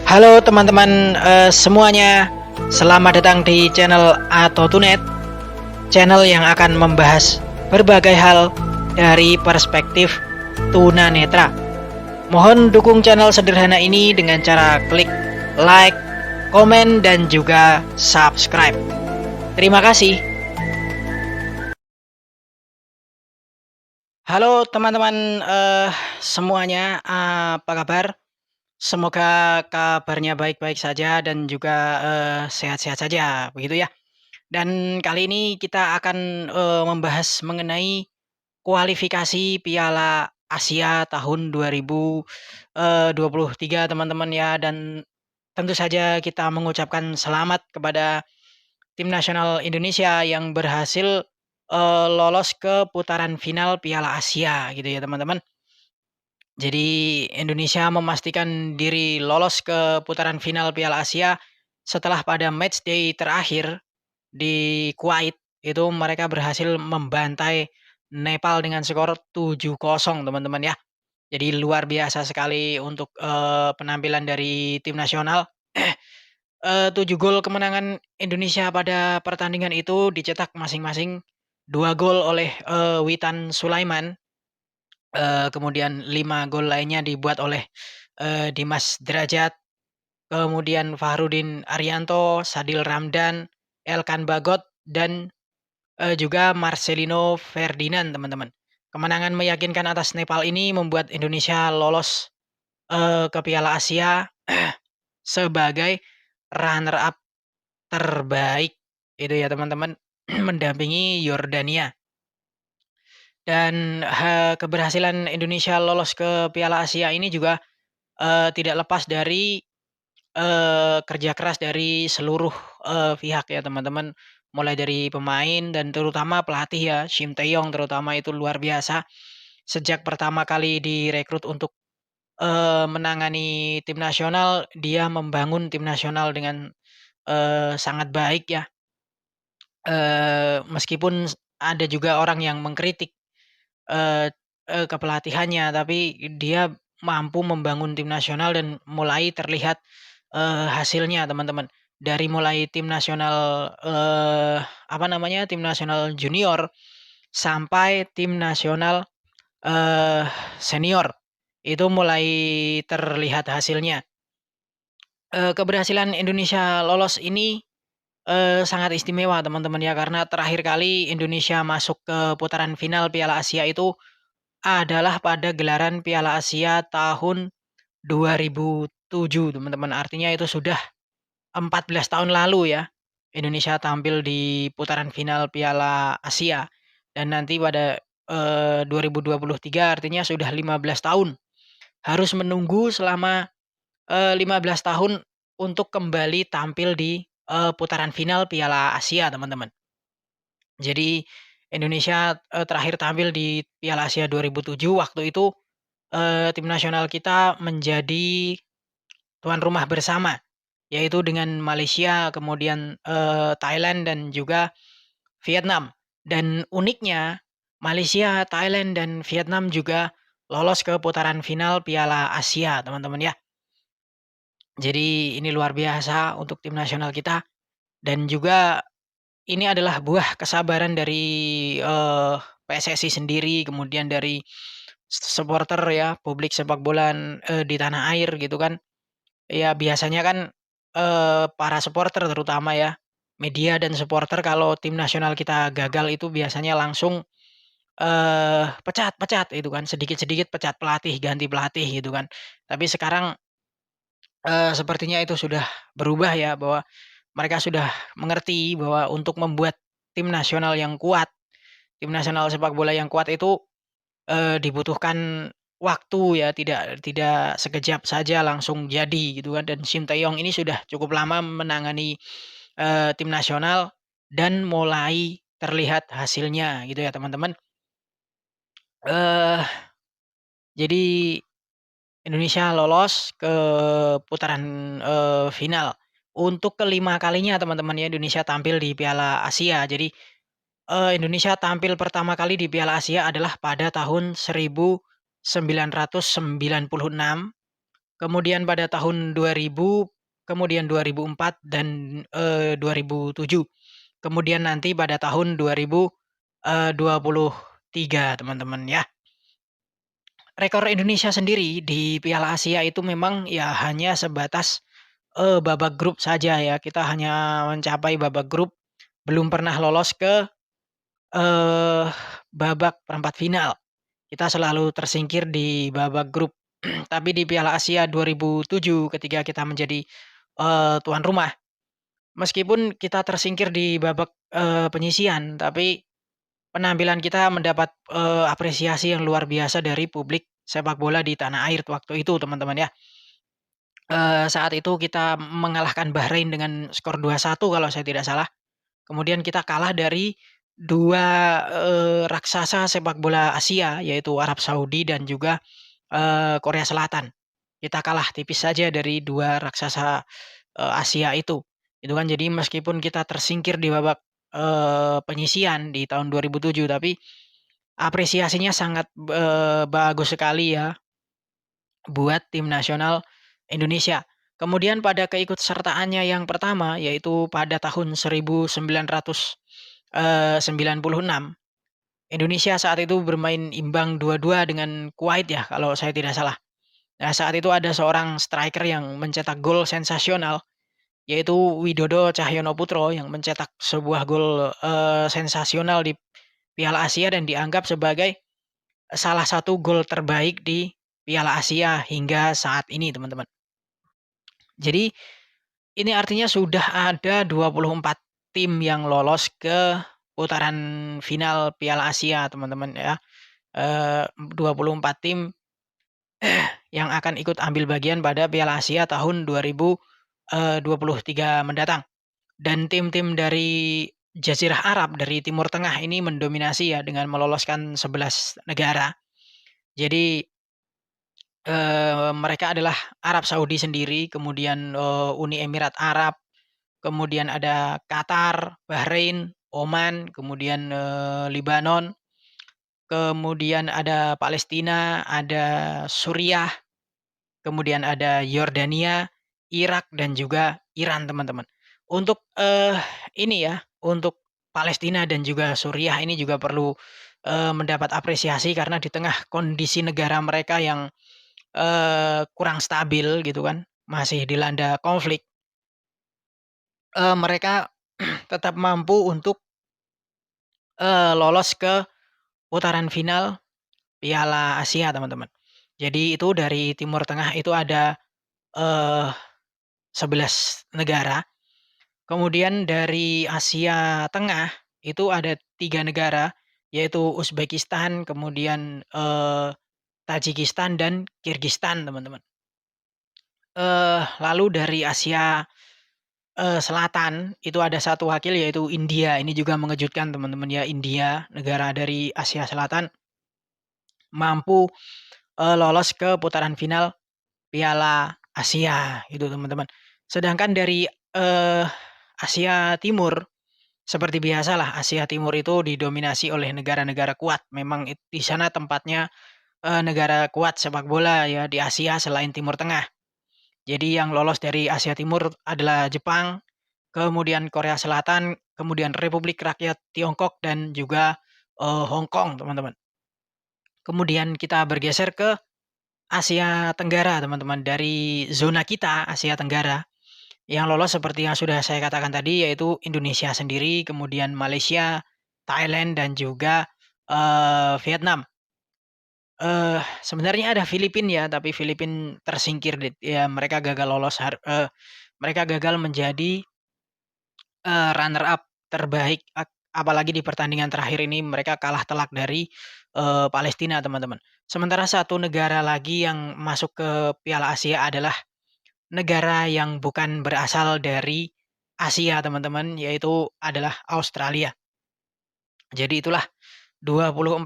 Halo teman-teman semuanya, selamat datang di channel Atotunet, channel yang akan membahas berbagai hal dari perspektif tunanetra. Mohon dukung channel sederhana ini dengan cara klik like, komen, dan juga subscribe. Terima kasih. Halo teman-teman semuanya, apa kabar? Semoga kabarnya baik-baik saja dan juga sehat-sehat saja, begitu ya. Dan kali ini kita akan membahas mengenai kualifikasi Piala Asia tahun 2023 teman-teman ya, dan tentu saja kita mengucapkan selamat kepada tim nasional Indonesia yang berhasil lolos ke putaran final Piala Asia gitu ya teman-teman. Jadi Indonesia memastikan diri lolos ke putaran final Piala Asia setelah pada matchday terakhir di Kuwait itu mereka berhasil membantai Nepal dengan skor 7-0 teman-teman ya. Jadi luar biasa sekali untuk penampilan dari tim nasional. 7 gol kemenangan Indonesia pada pertandingan itu dicetak masing-masing 2 gol oleh Witan Sulaiman. Kemudian 5 gol lainnya dibuat oleh Dimas Derajat, kemudian Fahrudin Arianto, Sadil Ramdan, Elkan Bagot, dan juga Marcelino Ferdinand, teman-teman. Kemenangan meyakinkan atas Nepal ini membuat Indonesia lolos ke Piala Asia sebagai runner up terbaik, itu ya teman-teman, mendampingi Yordania. Dan keberhasilan Indonesia lolos ke Piala Asia ini juga tidak lepas dari kerja keras dari seluruh pihak ya teman-teman. Mulai dari pemain dan terutama pelatih ya, Shin Tae-yong terutama itu luar biasa. Sejak pertama kali direkrut untuk menangani tim nasional, dia membangun tim nasional dengan sangat baik ya. Meskipun ada juga orang yang mengkritik Eee kepelatihannya, tapi dia mampu membangun tim nasional dan mulai terlihat hasilnya teman-teman. Dari mulai tim nasional, apa namanya, tim nasional junior sampai tim nasional, eee, senior, itu mulai terlihat hasilnya. Keberhasilan Indonesia lolos ini sangat istimewa teman-teman ya, karena terakhir kali Indonesia masuk ke putaran final Piala Asia itu adalah pada gelaran Piala Asia tahun 2007 teman-teman. Artinya itu sudah 14 tahun lalu ya, Indonesia tampil di putaran final Piala Asia. Dan nanti pada 2023 artinya sudah 15 tahun. Harus menunggu selama 15 tahun untuk kembali tampil di putaran final Piala Asia teman-teman. Jadi Indonesia terakhir tampil di Piala Asia 2007, waktu itu tim nasional kita menjadi tuan rumah bersama, yaitu dengan Malaysia, kemudian Thailand dan juga Vietnam. Dan uniknya Malaysia, Thailand, dan Vietnam juga lolos ke putaran final Piala Asia, teman-teman ya. Jadi ini luar biasa untuk tim nasional kita, dan juga ini adalah buah kesabaran dari PSSI sendiri, kemudian dari supporter ya, publik sepak bola di tanah air gitu kan. Ya biasanya kan para supporter terutama ya, media dan supporter kalau tim nasional kita gagal itu biasanya langsung pecat pecat itu kan, sedikit-sedikit pecat pelatih, ganti pelatih gitu kan. Tapi sekarang sepertinya itu sudah berubah ya, bahwa mereka sudah mengerti bahwa untuk membuat tim nasional yang kuat, tim nasional sepak bola yang kuat itu dibutuhkan waktu ya, tidak tidak sekejap saja langsung jadi gitu kan. Dan Shin Tae-yong ini sudah cukup lama menangani tim nasional dan mulai terlihat hasilnya gitu ya teman-teman. Eee, jadi Indonesia lolos ke putaran final untuk kelima kalinya teman-teman ya, Indonesia tampil di Piala Asia. Jadi Indonesia tampil pertama kali di Piala Asia adalah pada tahun 1996 kemudian pada tahun 2000, kemudian 2004 dan 2007. Kemudian nanti pada tahun 2023 teman-teman ya. Rekor Indonesia sendiri di Piala Asia itu memang ya hanya sebatas babak grup saja ya. Kita hanya mencapai babak grup, belum pernah lolos ke eh babak perempat final. Kita selalu tersingkir di babak grup. Tapi di Piala Asia 2007 ketika kita menjadi tuan rumah, meskipun kita tersingkir di babak penyisihan, tapi penampilan kita mendapat apresiasi yang luar biasa dari publik sepak bola di tanah air waktu itu, teman-teman ya. Saat itu kita mengalahkan Bahrain dengan skor 2-1 kalau saya tidak salah. Kemudian kita kalah dari 2 raksasa sepak bola Asia, yaitu Arab Saudi dan juga Korea Selatan. Kita kalah tipis saja dari 2 raksasa Asia itu. Itu kan jadi meskipun kita tersingkir di babak penyisihan di tahun 2007, tapi apresiasinya sangat bagus sekali ya buat tim nasional Indonesia. Kemudian pada keikutsertaannya yang pertama yaitu pada tahun 1996, Indonesia saat itu bermain imbang 2-2 dengan Kuwait ya kalau saya tidak salah. Nah, saat itu ada seorang striker yang mencetak gol sensasional, yaitu Widodo Cahyono-Putro yang mencetak sebuah gol sensasional di Piala Asia dan dianggap sebagai salah satu gol terbaik di Piala Asia hingga saat ini, teman-teman. Jadi ini artinya sudah ada 24 tim yang lolos ke putaran final Piala Asia, teman-teman ya. 24 tim yang akan ikut ambil bagian pada Piala Asia tahun 2023 mendatang. Dan tim-tim dari Jazirah Arab dari Timur Tengah ini mendominasi ya dengan meloloskan 11 negara. Jadi mereka adalah Arab Saudi sendiri, kemudian Uni Emirat Arab, kemudian ada Qatar, Bahrain, Oman, kemudian Libanon, kemudian ada Palestina, ada Suriah, kemudian ada Yordania, Irak dan juga Iran, teman-teman. Untuk ini ya, untuk Palestina dan juga Suriah ini juga perlu mendapat apresiasi karena di tengah kondisi negara mereka yang kurang stabil gitu kan, masih dilanda konflik, mereka tetap mampu untuk lolos ke putaran final Piala Asia, teman-teman. Jadi itu dari Timur Tengah itu ada eh, 11 negara. Kemudian dari Asia Tengah itu ada 3 negara, yaitu Uzbekistan, kemudian Tajikistan dan Kirgistan, teman-teman. Lalu dari Asia Selatan itu ada satu wakil yaitu India. Ini juga mengejutkan, teman-teman ya. India, negara dari Asia Selatan, mampu lolos ke putaran final Piala Asia gitu, teman-teman. Sedangkan dari Asia Timur, seperti biasalah Asia Timur itu didominasi oleh negara-negara kuat. Memang di sana tempatnya negara kuat sepak bola ya di Asia selain Timur Tengah. Jadi yang lolos dari Asia Timur adalah Jepang, kemudian Korea Selatan, kemudian Republik Rakyat Tiongkok dan juga Hong Kong, teman-teman. Kemudian kita bergeser ke Asia Tenggara, teman-teman. Dari zona kita Asia Tenggara yang lolos seperti yang sudah saya katakan tadi yaitu Indonesia sendiri, kemudian Malaysia, Thailand dan juga Vietnam. Sebenarnya ada Filipina ya, tapi Filipina tersingkir ya, mereka gagal lolos mereka gagal menjadi runner up terbaik, apalagi di pertandingan terakhir ini mereka kalah telak dari Palestina, teman-teman. Sementara satu negara lagi yang masuk ke Piala Asia adalah negara yang bukan berasal dari Asia, teman-teman, yaitu adalah Australia. Jadi itulah 24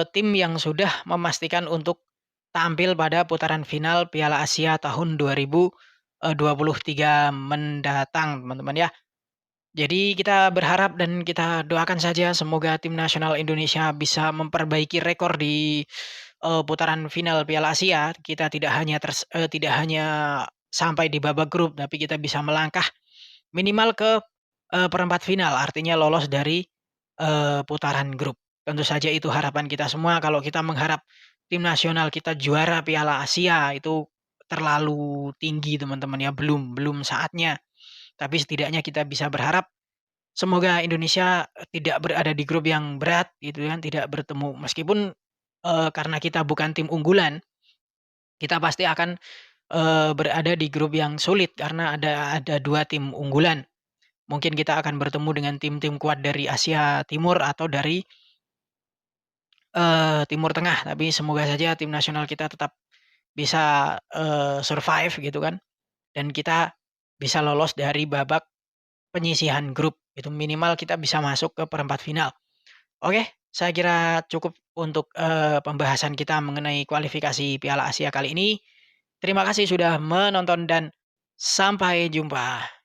tim yang sudah memastikan untuk tampil pada putaran final Piala Asia tahun 2023 mendatang, teman-teman ya. Jadi kita berharap dan kita doakan saja semoga tim nasional Indonesia bisa memperbaiki rekor di putaran final Piala Asia, kita tidak hanya sampai di babak grup, tapi kita bisa melangkah minimal ke, perempat final, artinya lolos dari, putaran grup. Tentu saja itu harapan kita semua. Kalau kita mengharap tim nasional kita juara Piala Asia itu terlalu tinggi teman-teman ya, belum belum saatnya. Tapi setidaknya kita bisa berharap semoga Indonesia tidak berada di grup yang berat gitu kan, tidak bertemu meskipun, karena kita bukan tim unggulan, kita pasti akan, berada di grup yang sulit karena ada 2 tim unggulan. Mungkin kita akan bertemu dengan tim-tim kuat dari Asia Timur atau dari, Timur Tengah, tapi semoga saja tim nasional kita tetap bisa, survive gitu kan, dan kita bisa lolos dari babak penyisihan grup, itu minimal kita bisa masuk ke perempat final. Oke, saya kira cukup untuk, pembahasan kita mengenai kualifikasi Piala Asia kali ini. Terima kasih sudah menonton dan sampai jumpa.